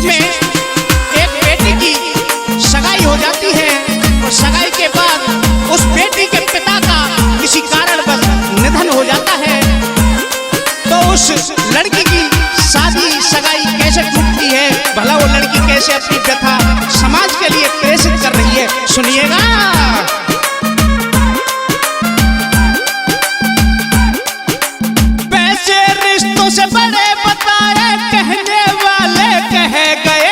जिसमें एक बेटी की सगाई हो जाती है और सगाई के बाद उस बेटी के पिता का किसी कारणवश निधन हो जाता है, तो उस लड़की की शादी सगाई कैसे टूटती है, भला वो लड़की कैसे अपनी व्यथा समाज के लिए प्रेषित कर रही है, सुनिएगा। पैसे रिश्तों से बड़े बताए कहने वाले कह गए,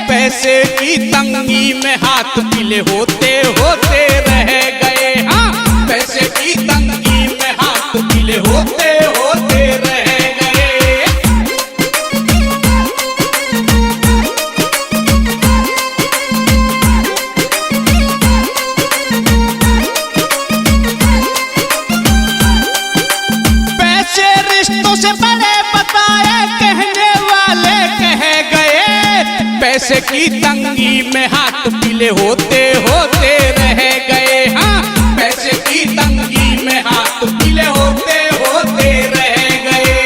पैसे की तंगी में हाथ पीले होते होते रह गए। हाँ, पैसे की तंगी में हाथ पीले होते होते रह गए। पैसे रिश्तों से बड़े बताए कहने वाले कह गए, पैसे की तंगी में हाथ पीले होते होते रह गए। हाँ, पैसे की तंगी में हाथ पीले होते होते रह गए।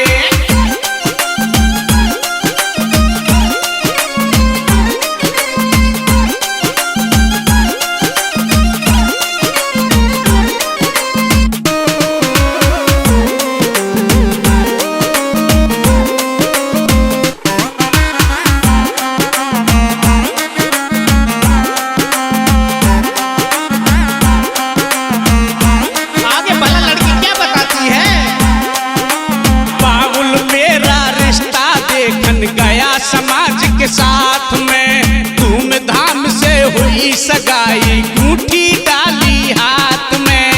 समाज के साथ में धूमधाम से हुई सगाई, अंगूठी डाली हाथ में।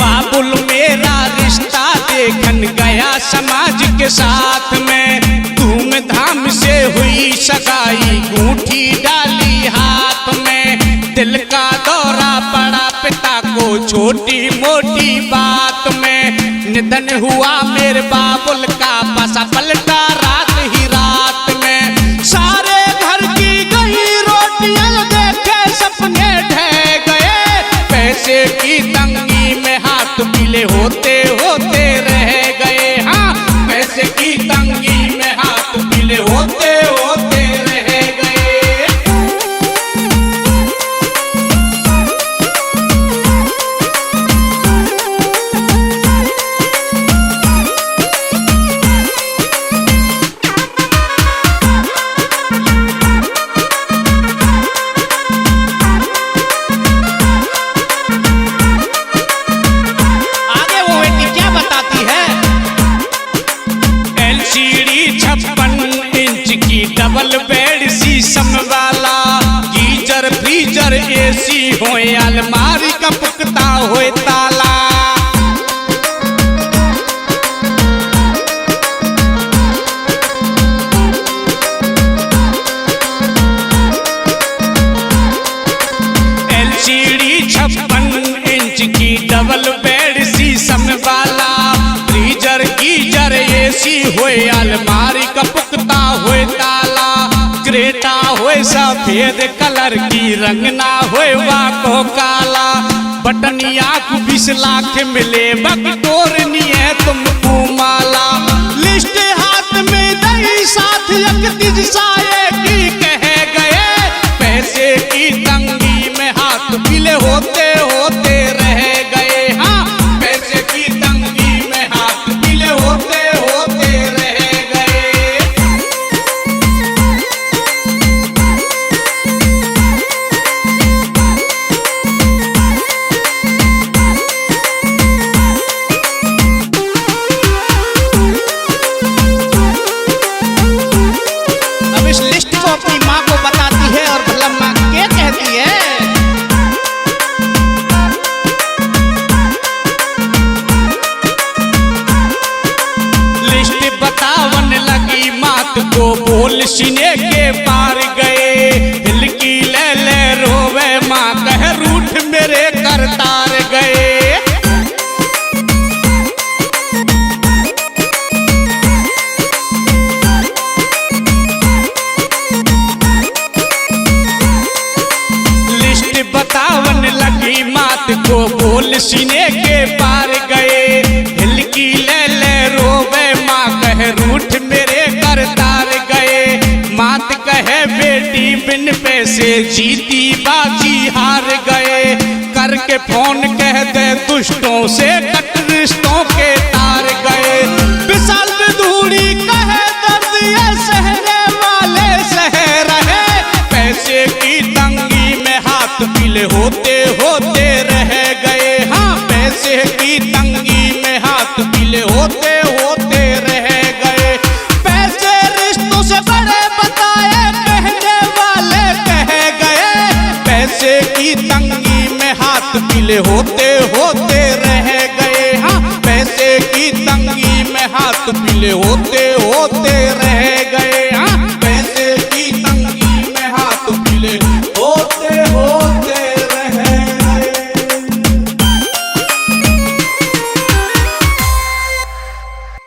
बाबुल मेरा रिश्ता देखन गया समाज के साथ में, धूमधाम से हुई सगाई, अंगूठी डाली हाथ में। दिल का दौरा पड़ा पिता को छोटी मोटी बात में, निधन हुआ मेरे बाबुल का, बसा पलटा रात ही रात में। सारे घर की गई रोटियां देखे सपने ढह गए, पैसे की तंगी में हाथ पीले होते होते रह गए। हाँ, पैसे की तंगी में हाथ पीले होते होते रह गए। डबल बेड शीशम वाला, गीजर फ्रीजर एसी होए, अलमारी का पुख्ता होए ताला। LCD 56 इंच की डबल बेड शीशम वाला, फ्रीजर गीजर एसी होए, अलमारी का पुख्ता होए ताला। क्रेटा होए सफेद कलर की, रंग ना होए वाको काला। बटनिया को 20 लाख मिले, बकटोरनी है तुमको माला। लिस्ट हाथ में दही साथ यकतीज साये की कह गए, पैसे की तंगी में हाथ पीले होते होते रह गए। हाँ, पैसे की तंगी में हाथ पीले होते होते रह गए। अब इस लिस्ट को बोल सीने के पार गए, हिलकी ले रोवे माँ कहे रूठ मेरे करतार गए। मात कहे बेटी बिन पैसे जीती बाजी हार गए, करके फोन कह दे दुष्टों से कट रिश्तों के तार गए। विशाल विधूड़ी कहे दर्द ये सहने वाले सह रहे, पैसे की तंगी में हाथ पीले होते होते रह गए। हाँ पैसे की तंगी में हाथ पीले होते होते रह गए। पैसे रिश्तों से बड़े बताए कहने वाले कह गए, पैसे की तंगी में हाथ पीले होते होते रह गए। हाँ पैसे की तंगी में हाथ पीले होते